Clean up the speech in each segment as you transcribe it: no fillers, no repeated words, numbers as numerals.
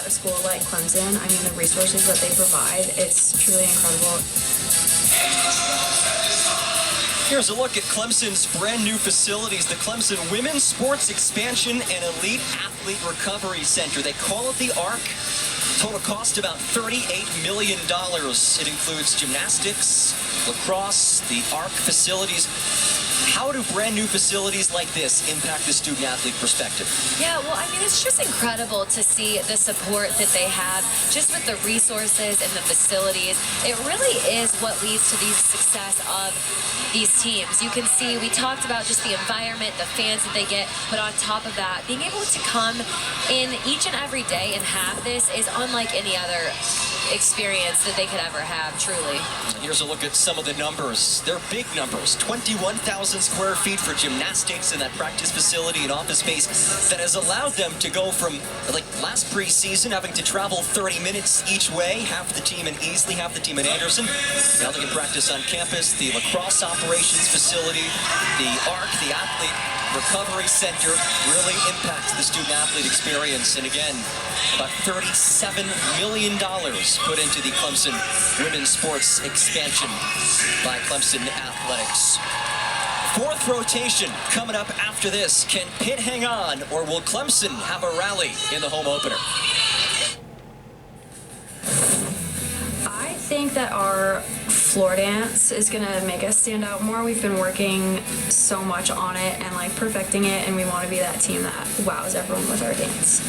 at a school like Clemson. I mean, the resources that they provide, it's truly incredible. Here's a look at Clemson's brand new facilities, the Clemson Women's Sports Expansion and Elite Athlete Recovery Center. They call it the ARC. Total cost about $38 million. It includes gymnastics, lacrosse, the ARC facilities. How do brand new facilities like this impact the student-athlete perspective? Yeah, well, I mean, it's just incredible to see the support that they have, just with the resources and the facilities. It really is what leads to the success of these teams. You can see, we talked about just the environment, the fans that they get, but on top of that, being able to come in each and every day and have this is unlike any other experience that they could ever have, truly. Here's a look at some of the numbers. They're big numbers. 21,000 square feet for gymnastics in that practice facility and office space that has allowed them to go from, like, last preseason having to travel 30 minutes each way, half the team in Easley, half the team in Anderson. Now they can practice on campus. The lacrosse operations facility, the ARC, the Athlete Recovery Center, really impacts the student-athlete experience. And again, about $37 million put into the Clemson women's sports expansion by Clemson Athletics. Fourth rotation coming up after this. Can Pitt hang on, or will Clemson have a rally in the home opener? I think that our floor dance is going to make us stand out more. We've been working so much on it and like perfecting it, and we want to be that team that wows everyone with our dance.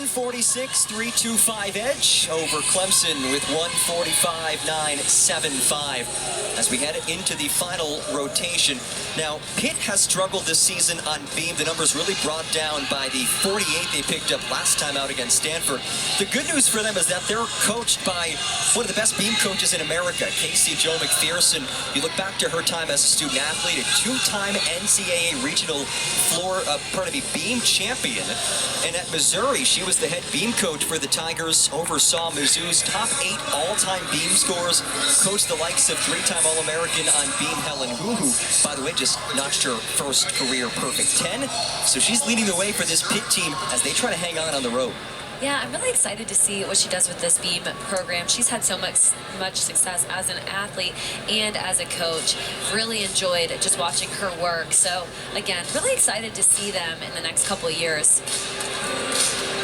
146-325 edge over Clemson with 145-975 as we head into the final rotation. Now, Pitt has struggled this season on beam. The numbers really brought down by the 48 they picked up last time out against Stanford. The good news for them is that they're coached by one of the best beam coaches in America, Casey Jo McPherson. You look back to her time as a student athlete, a two-time NCAA regional beam champion. And at Missouri, she was the head beam coach for the Tigers, oversaw Mizzou's top 8 all-time beam scorers, coached the likes of three-time All-American on beam Helen Hu, who, by the way, just notched her first career perfect 10. So she's leading the way for this Pitt team as they try to hang on the road. Yeah, I'm really excited to see what she does with this beam program. She's had so much success as an athlete and as a coach. Really enjoyed just watching her work. So, again, really excited to see them in the next couple of years.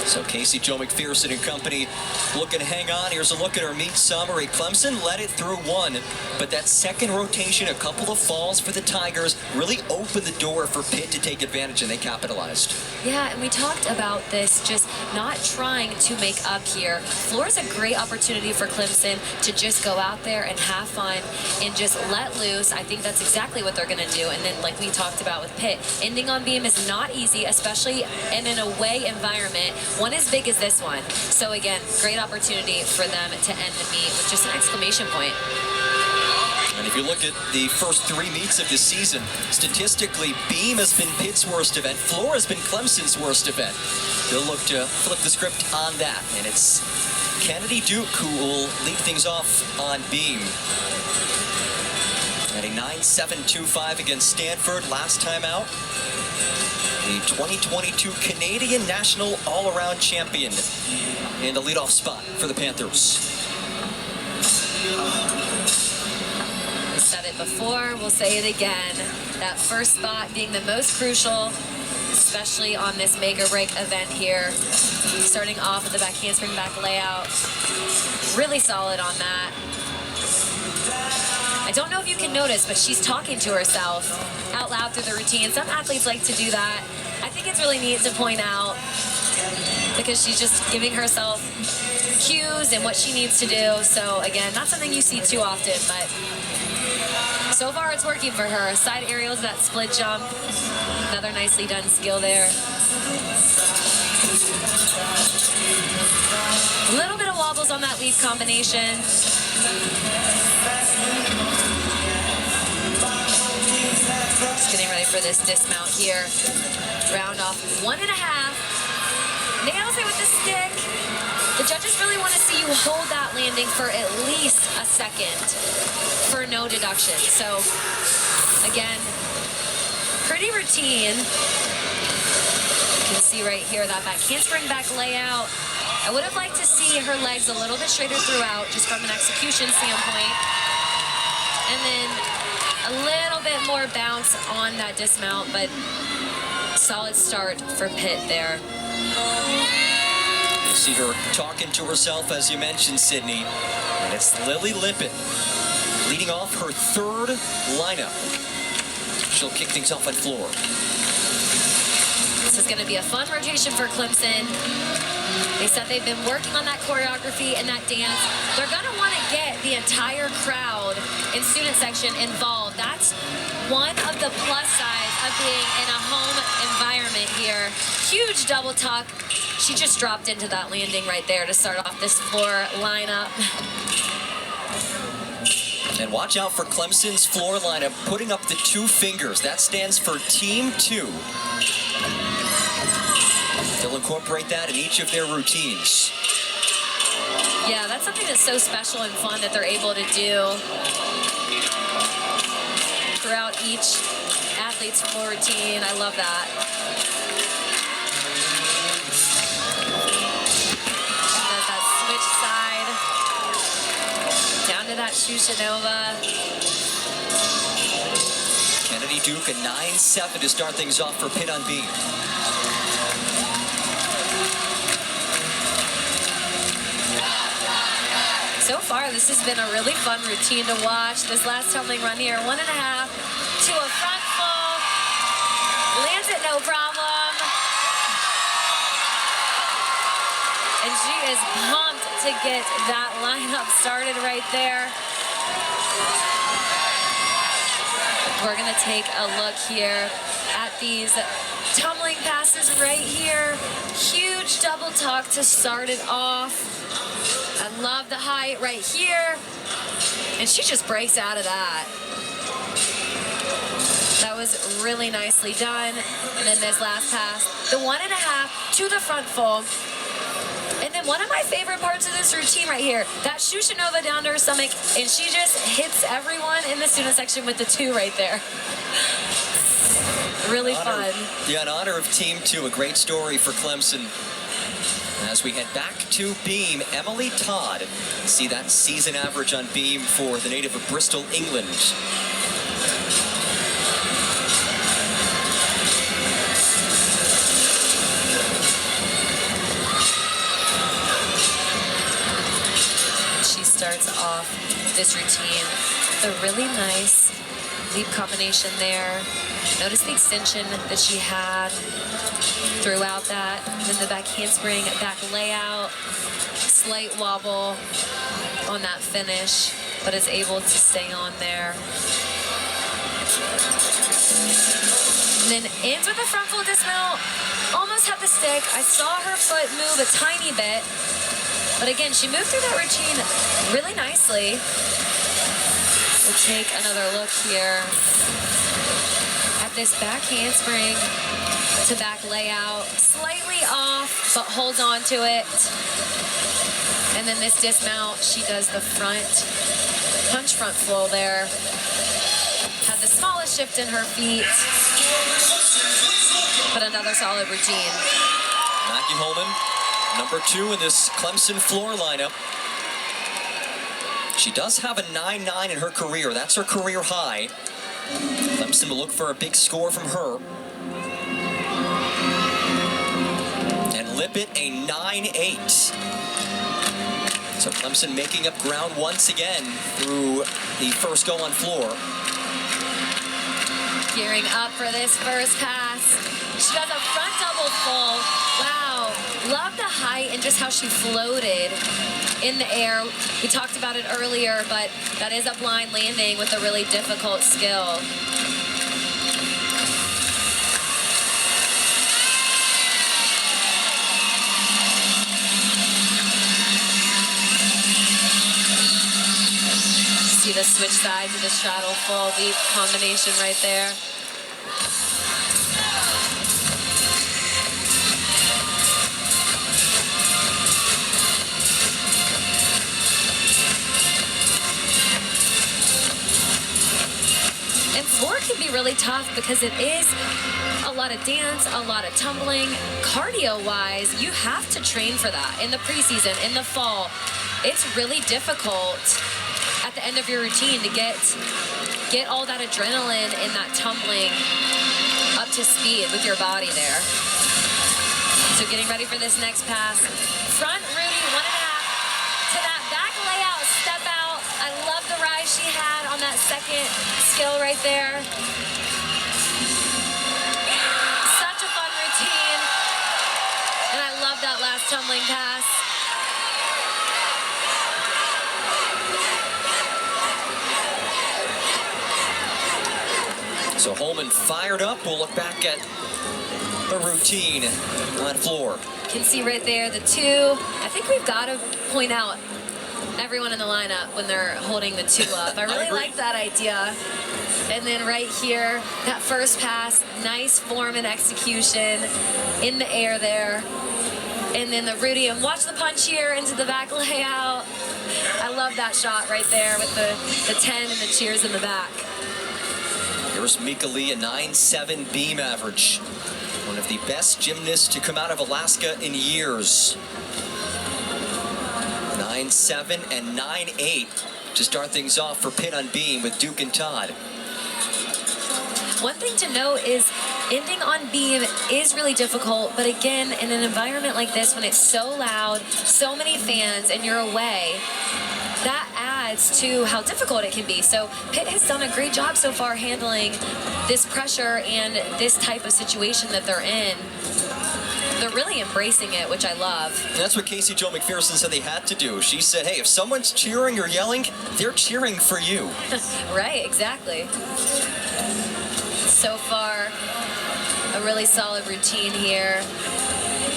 So Casey Jo McPherson and company looking to hang on. Here's a look at our meet summary. Clemson led it through one, but that second rotation, a couple of falls for the Tigers, really opened the door for Pitt to take advantage, and they capitalized. Yeah, and we talked about this, just not trying to make up here. Floor is a great opportunity for Clemson to just go out there and have fun and just let loose. I think that's exactly what they're going to do. And then, like we talked about with Pitt, ending on beam is not easy, especially in an away environment, one as big as this one. So again, great opportunity for them to end the meet with just an exclamation point. And if you look at the first 3 meets of the season, statistically, beam has been Pitt's worst event. Floor has been Clemson's worst event. They'll look to flip the script on that. And it's Kennedy Duke who will lead things off on beam. At a 9.725 against Stanford last time out. The 2022 Canadian National All-Around Champion in the leadoff spot for the Panthers. We said it before, we'll say it again. That first spot being the most crucial, especially on this make or break event here. Starting off with the back handspring back layout. Really solid on that. I don't know if you can notice, but she's talking to herself out loud through the routine. Some athletes like to do that. I think it's really neat to point out because she's just giving herself cues and what she needs to do. So again, not something you see too often, but so far it's working for her. Side aerials, that split jump, another nicely done skill there. A little bit of wobbles on that lead combination. Just getting ready for this dismount here. Round off 1.5. Nails it with the stick. The judges really want to see you hold that landing for at least a second for no deduction. So, again, pretty routine. You can see right here that back handspring back layout. I would have liked to see her legs a little bit straighter throughout, just from an execution standpoint. And then a little bit more bounce on that dismount, but solid start for Pitt there. You see her talking to herself, as you mentioned, Sydney. And it's Lily Lippett leading off her third lineup. She'll kick things off on floor. This is going to be a fun rotation for Clemson. They said they've been working on that choreography and that dance. They're going to want to get the entire crowd in student section involved. That's one of the plus sides of being in a home environment here. Huge double tuck. She just dropped into that landing right there to start off this floor lineup. And watch out for Clemson's floor lineup putting up the 2 fingers. That stands for Team 2. They'll incorporate that in each of their routines. Yeah, that's something that's so special and fun that they're able to do throughout each athlete's floor routine. I love that. There's that switch side. Down to that Shushanova. Kennedy Duke a 9-7 to start things off for Pitt on beam. So far, this has been a really fun routine to watch. This last tumbling run here, 1.5 to a front full. Lands it no problem. And she is pumped to get that lineup started right there. We're going to take a look here at these tumbling passes right here. Huge double tuck to start it off. I love the height right here. And she just breaks out of that. That was really nicely done. And then this last pass, the 1.5 to the front full. And then one of my favorite parts of this routine right here, that Shushanova down to her stomach, and she just hits everyone in the student section with the 2 right there. Really fun. Yeah, in honor of Team 2, a great story for Clemson. As we head back to beam, Emily Todd. See that season average on beam for the native of Bristol, England. She starts off this routine with a really nice leap combination there. Notice the extension that she had throughout that. Then the back handspring, back layout, slight wobble on that finish, but is able to stay on there. And then ends with a front full dismount. Almost had the stick. I saw her foot move a tiny bit, but again, she moved through that routine really nicely. We'll take another look here at this back handspring to back layout. Slightly off, but holds on to it. And then this dismount, she does the front punch front full there. Had the smallest shift in her feet, but another solid routine. Mackie Holman, number 2 in this Clemson floor lineup. She does have a 9.9 in her career. That's her career high. Clemson will look for a big score from her. And Lippett a 9.8. So Clemson making up ground once again through the first go on floor. Gearing up for this first pass. She does a front double full. Wow, love the height and just how she floated in the air. We talked about it earlier, but that is a blind landing with a really difficult skill. See the switch side to the straddle full leap combination right there. And floor can be really tough because it is a lot of dance, a lot of tumbling. Cardio-wise, you have to train for that in the preseason, in the fall. It's really difficult at the end of your routine to get all that adrenaline and that tumbling up to speed with your body there. So getting ready for this next pass. Front Rudy, 1.5 to that back layout, step out. I love the rise she had on that second skill right there. Such a fun routine. And I love that last tumbling pass. So Holman fired up. We'll look back at the routine on floor. You can see right there the 2. I think we've got to point out everyone in the lineup when they're holding the 2 up. I really like that idea. And then right here, that first pass, nice form and execution in the air there. And then the Rudy, and watch the punch here into the back layout. I love that shot right there with the 10 and the cheers in the back. Here's Mika Lee, a 9.7 beam average. One of the best gymnasts to come out of Alaska in years. 9.7 and 9.8 to start things off for Pitt on beam with Duke and Todd. One thing to note is ending on beam is really difficult, but again, in an environment like this, when it's so loud, so many fans, and you're away, that adds to how difficult it can be. So Pitt has done a great job so far handling this pressure and this type of situation that they're in. They're really embracing it, which I love. And that's what Casey Jo McPherson said they had to do. She said, hey, if someone's cheering or yelling, they're cheering for you. Right, exactly. So far, a really solid routine here.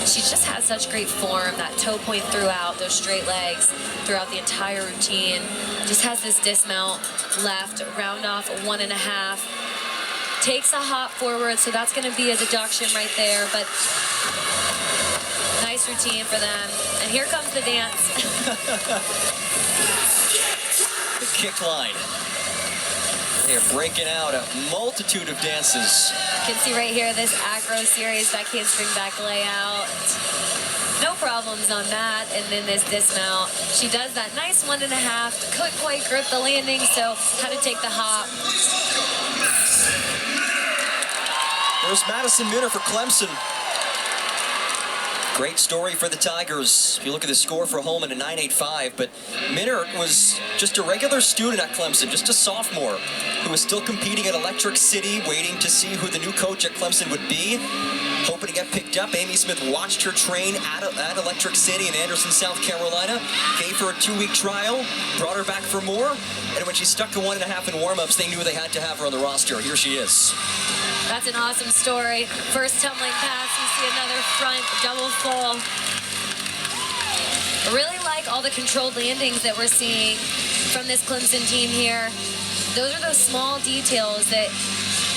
She just has such great form, that toe point throughout, those straight legs throughout the entire routine. Just has this dismount left, round off 1.5. Takes a hop forward, so that's going to be a deduction right there, but nice routine for them. And here comes the dance. The kick line. They're breaking out a multitude of dances. You can see right here this acro series back handspring back layout. No problems on that. And then this dismount. She does that nice 1.5. Couldn't quite grip the landing, so had to take the hop. There's Madison Minner for Clemson. Great story for the Tigers. If you look at the score for Holman, a 9.85, but Minner was just a regular student at Clemson, just a sophomore, who was still competing at Electric City, waiting to see who the new coach at Clemson would be, hoping to get picked up. Amy Smith watched her train at Electric City in Anderson, South Carolina, gave her a 2-week trial, brought her back for more, and when she stuck to 1.5 in warm-ups, they knew they had to have her on the roster. Here she is. That's an awesome story. First tumbling pass, you see another front double full. I really like all the controlled landings that we're seeing from this Clemson team here. Those are those small details that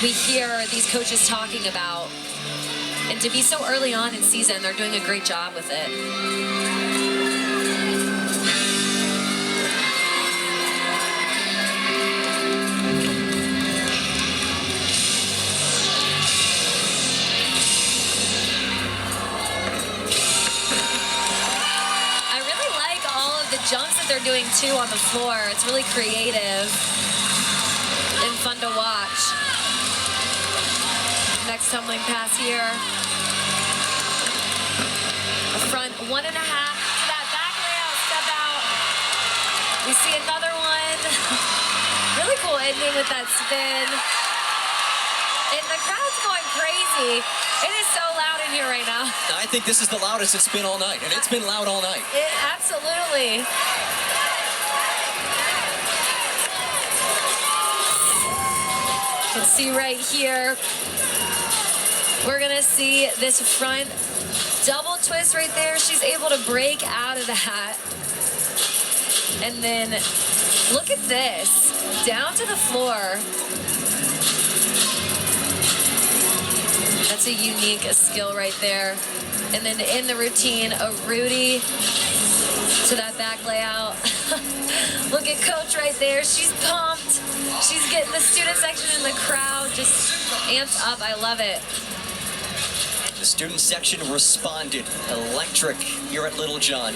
we hear these coaches talking about. And to be so early on in season, they're doing a great job with it. Jumps that they're doing too on the floor. It's really creative and fun to watch. Next tumbling pass here. A front 1.5 to that back layout, step out. We see another one. Really cool ending with that spin. And the crowd's going crazy. It is so loud in here right now. I think this is the loudest it's been all night, and it's been loud all night. Absolutely. You can see right here, we're gonna see this front double twist right there. She's able to break out of that. And then look at this, down to the floor. That's a unique skill right there. And then in the routine, a Rudy to that back layout. Look at Coach right there. She's pumped. She's getting the student section in the crowd just amped up. I love it. The student section responded. Electric here at Little John.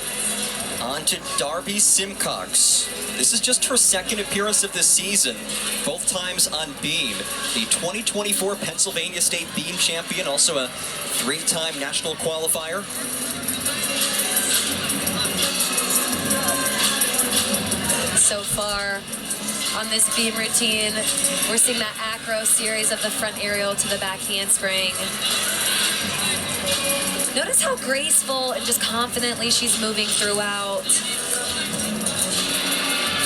On to Darby Simcox. This is just her second appearance of the season, both times on beam. The 2024 Pennsylvania State beam champion, also a 3-time national qualifier. So far on this beam routine, we're seeing that acro series of the front aerial to the back handspring. Notice how graceful and just confidently she's moving throughout.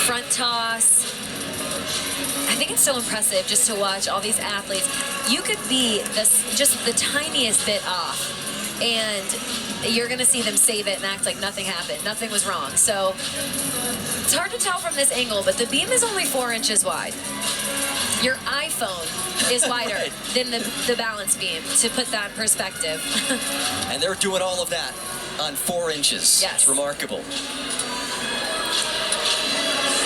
Front toss. I think it's so impressive just to watch all these athletes. You could be just the tiniest bit off, and you're going to see them save it and act like nothing happened. Nothing was wrong. So it's hard to tell from this angle, but the beam is only 4 inches wide. Your iPhone is wider than the balance beam, to put that in perspective. And they're doing all of that on 4 inches. Yes. It's remarkable.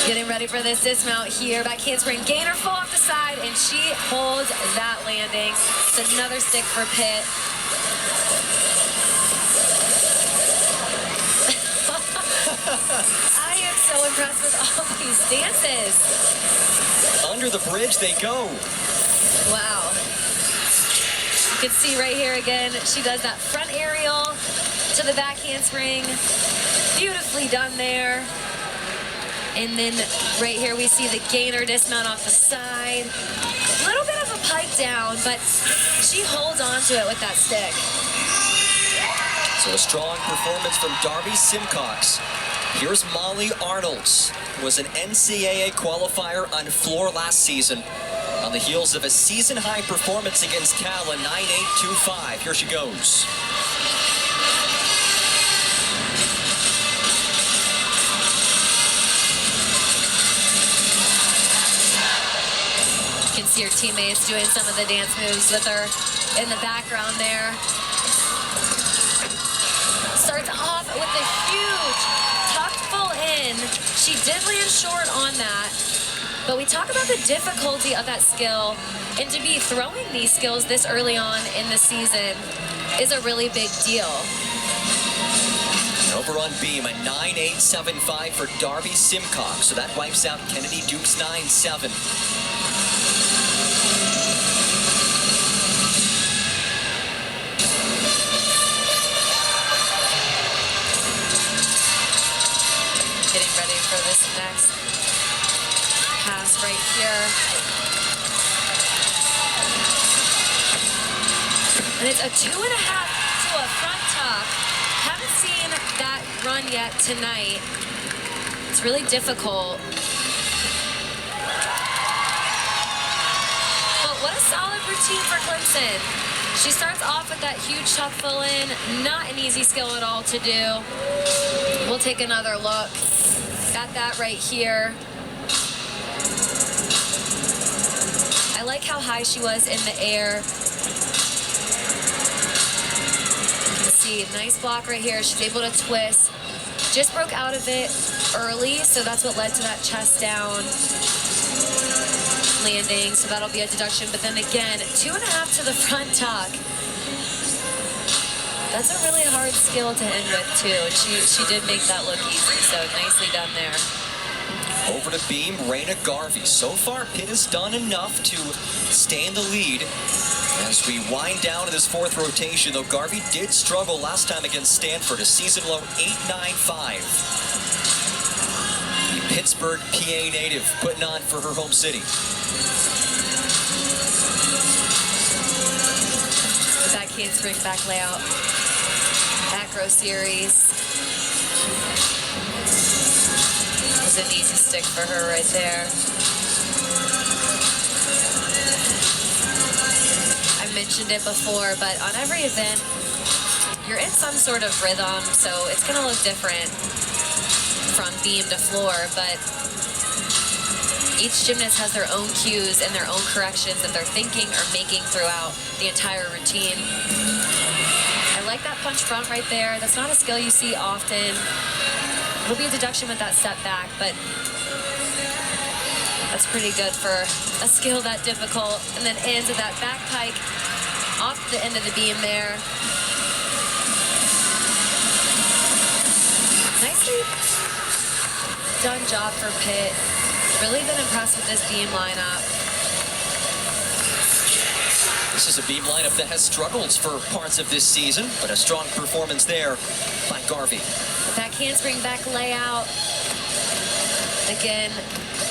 Getting ready for this dismount here. Back handspring gainer full off the side, and she holds that landing. It's another stick for Pitt. I am so impressed with all these dances. Under the bridge they go. Wow. You can see right here again, she does that front aerial to the back handspring. Beautifully done there. And then right here we see the gainer dismount off the side. A little bit of a pike down, but she holds on to it with that stick. So a strong performance from Darby Simcox. Here's Molly Arnolds, who was an NCAA qualifier on floor last season. On the heels of a season-high performance against Cal, a 9.825. Here she goes. You can see her teammates doing some of the dance moves with her in the background there. Starts off with a huge tucked full in. She did land short on that. But we talk about the difficulty of that skill, and to be throwing these skills this early on in the season is a really big deal. Over on beam, a 9.875 for Darby Simcox. So that wipes out Kennedy Duke's 9.7. Getting ready for this next pass right here. And it's a 2.5 to a front tuck. Haven't seen that run yet tonight. It's really difficult. But what a solid routine for Clemson. She starts off with that huge tuck full in. Not an easy skill at all to do. We'll take another look at that right here. I like how high she was in the air. You can see a nice block right here. She's able to twist. Just broke out of it early, so that's what led to that chest down landing. So that'll be a deduction. But then again, 2.5 to the front tuck. That's a really hard skill to end with too. She did make that look easy, so nicely done there. Over to beam, Raina Garvey. So far, Pitt has done enough to stay in the lead as we wind down to this fourth rotation, though Garvey did struggle last time against Stanford, a season-low 8.95. The Pittsburgh, PA native putting on for her home city. Back handspring, back layout. Acro series. It's an easy stick for her right there. I mentioned it before, but on every event, you're in some sort of rhythm, so it's going to look different from beam to floor, but each gymnast has their own cues and their own corrections that they're thinking or making throughout the entire routine. I like that punch front right there. That's not a skill you see often. It'll be a deduction with that step back, but that's pretty good for a skill that difficult. And then ends with that back pike off the end of the beam there. Nicely done job for Pitt. Really been impressed with this beam lineup. This is a beam lineup that has struggled for parts of this season, but a strong performance there by Garvey. Back handspring, back layout. Again,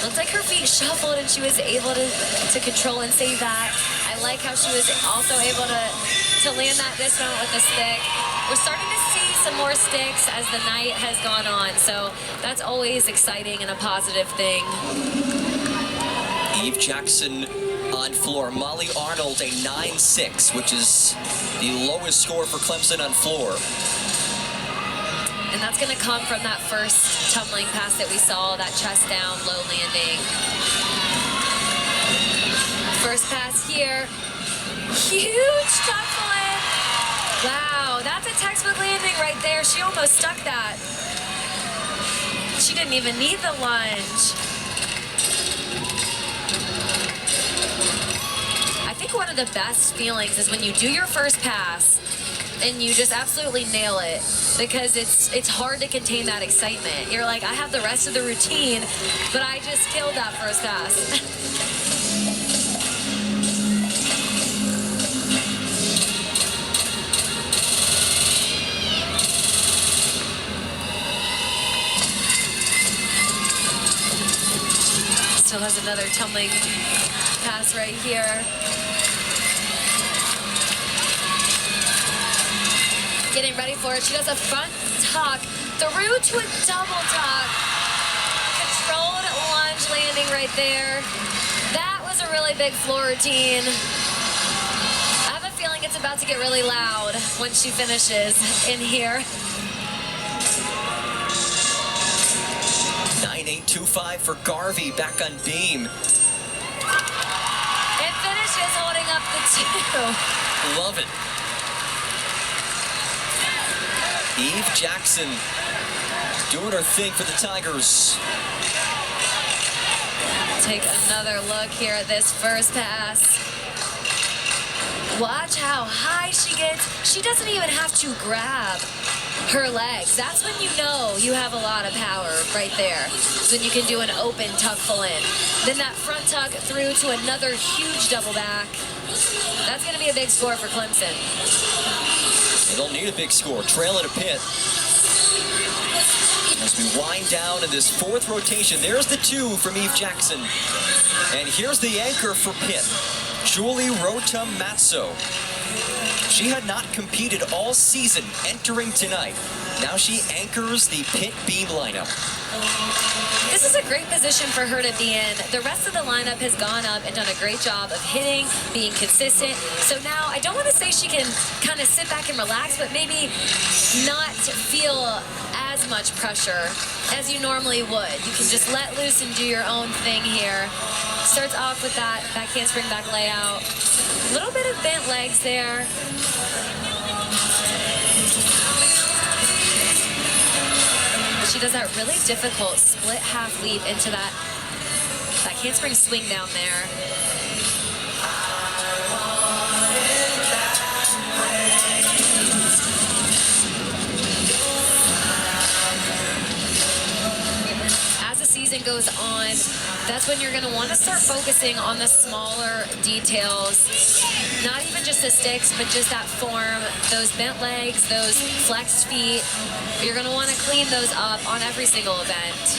looked like her feet shuffled and she was able to control and save that. I like how she was also able to land that dismount with a stick. We're starting to see some more sticks as the night has gone on, so that's always exciting and a positive thing. Eve Jackson on floor. Molly Arnold a 9.6, which is the lowest score for Clemson on floor. And that's going to come from that first tumbling pass that we saw, that chest down, low landing. First pass here. Huge tuckle in. Wow, that's a textbook landing right there. She almost stuck that. She didn't even need the lunge. I think one of the best feelings is when you do your first pass and you just absolutely nail it, because it's hard to contain that excitement. You're like, I have the rest of the routine, but I just killed that first pass. Still has another tumbling pass right here. Getting ready for it. She does a front tuck through to a double tuck. Controlled lunge landing right there. That was a really big floor routine. I have a feeling it's about to get really loud when she finishes in here. 9.825 for Garvey back on beam. And finishes holding up the 2. Love it. Eve Jackson doing her thing for the Tigers. Take another look here at this first pass. Watch how high she gets. She doesn't even have to grab her legs. That's when you know you have a lot of power right there. When you can do an open tuck full in. Then that front tuck through to another huge double back. That's going to be a big score for Clemson. They don't need a big score. Trail at a Pitt. As we wind down in this fourth rotation, there's the 2 from Eve Jackson. And here's the anchor for Pitt, Julie Rota-Matzo. She had not competed all season entering tonight. Now she anchors the Pitt beam lineup. This is a great position for her to be in. The rest of the lineup has gone up and done a great job of hitting, being consistent. So now I don't want to say she can kind of sit back and relax, but maybe not feel as much pressure as you normally would. You can just let loose and do your own thing here. Starts off with that back handspring, back layout. A little bit of bent legs there. She does that really difficult split half leap into that handspring swing down there. As the season goes on, that's when you're going to want to start focusing on the smaller details. Not even just the sticks, but just that form, those bent legs, those flexed feet. You're going to want to clean those up on every single event,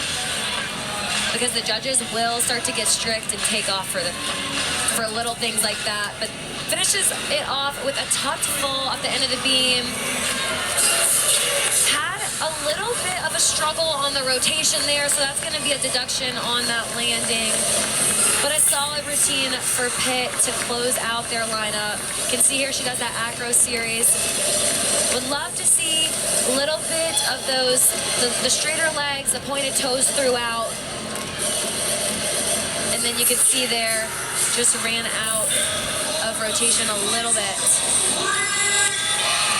because the judges will start to get strict and take off for little things like that. But finishes it off with a tucked full off the end of the beam. Had a little bit of a struggle on the rotation there, so that's going to be a deduction on that landing. But a solid routine for Pitt to close out their lineup. You can see here she does that acro series. Would love to see a little bit of those, the straighter legs, the pointed toes throughout. And then you can see there, just ran out of rotation a little bit.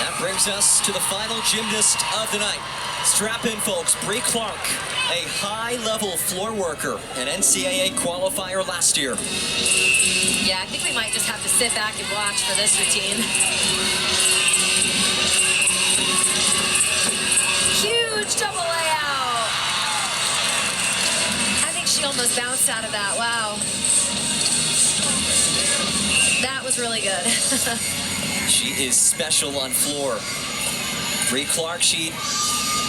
That brings us to the final gymnast of the night. Strap in, folks. Bree Clark, a high-level floor worker, an NCAA qualifier last year. Yeah, I think we might just have to sit back and watch for this routine. Huge double layout. I think she almost bounced out of that. Wow. That was really good. She is special on floor. Bree Clark, she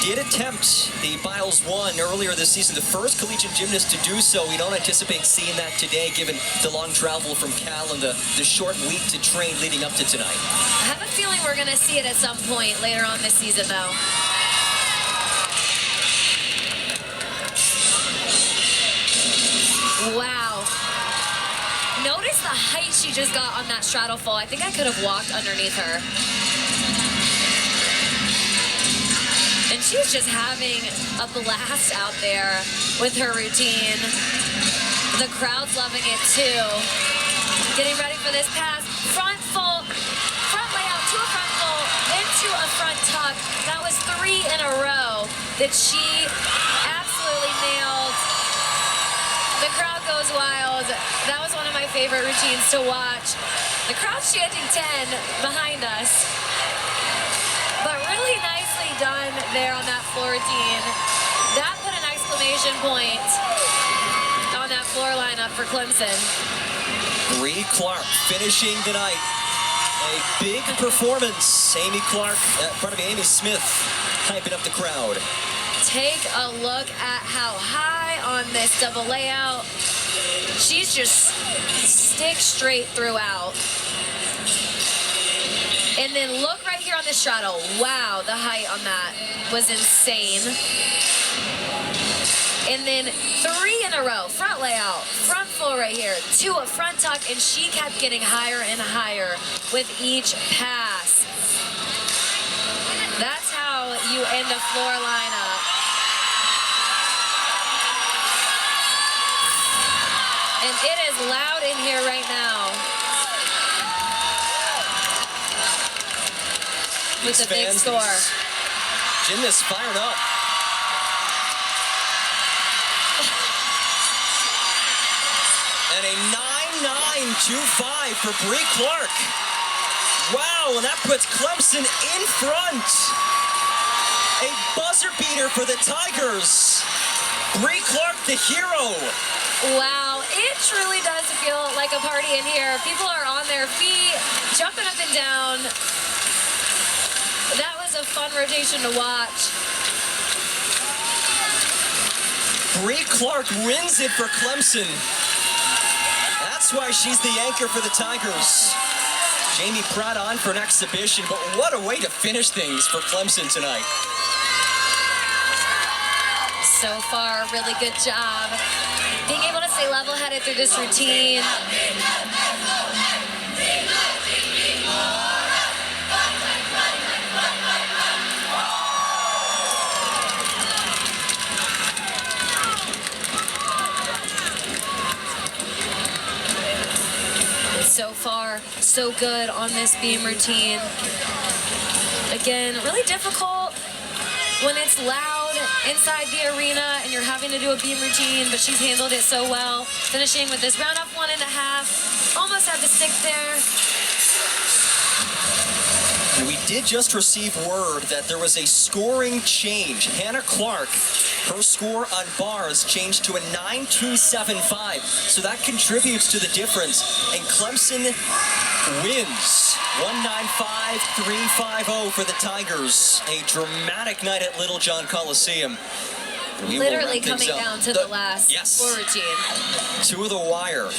did attempt the Biles 1 earlier this season, the first collegiate gymnast to do so. We don't anticipate seeing that today, given the long travel from Cal and the short week to train leading up to tonight. I have a feeling we're going to see it at some point later on this season, though. Wow. Notice the height she just got on that straddle fall. I think I could have walked underneath her. And she's just having a blast out there with her routine. The crowd's loving it too. Getting ready for this pass. Front full, front layout to a front full, into a front tuck. That was 3 in a row that she absolutely nailed. The crowd goes wild. That was one of my favorite routines to watch. The crowd's chanting 10 behind us. But really nicely done there on that floor routine. That put an exclamation point on that floor lineup for Clemson. Bree Clark finishing tonight. A big performance. Amy Smith hyping up the crowd. Take a look at how high on this double layout. She's just stick straight throughout. And then look right here on the straddle. Wow, the height on that was insane. And then 3 in a row, front layout, front full right here, to a front tuck, and she kept getting higher and higher with each pass. That's how you end a floor lineup. And it is loud in here right now. With a big score. Gymnasts fired up. And a 9.925 for Bree Clark. Wow, and that puts Clemson in front. A buzzer beater for the Tigers. Bree Clark, the hero. Wow, it truly does feel like a party in here. People are on their feet, jumping up and down. That was a fun rotation to watch. Bree Clark wins it for Clemson. That's why she's the anchor for the Tigers. Jamie Pratt on for an exhibition, but what a way to finish things for Clemson tonight. So far, really good job. Being able to stay level-headed through this routine. So far, so good on this beam routine. Again, really difficult when it's loud inside the arena and you're having to do a beam routine, but she's handled it so well. Finishing with this round off 1.5. Almost had the stick there. We did just receive word that there was a scoring change. Hannah Clark, her score on bars changed to a 9.275. So that contributes to the difference. And Clemson wins 195-350 for the Tigers. A dramatic night at Little John Coliseum. Literally coming down to the last floor routine. To the wire.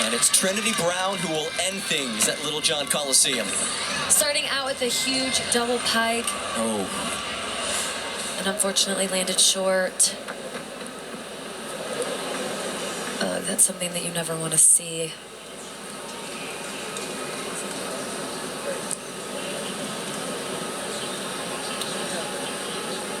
And it's Trinity Brown who will end things at Little John Coliseum. Starting out with a huge double pike. Oh. And unfortunately landed short. That's something that you never want to see.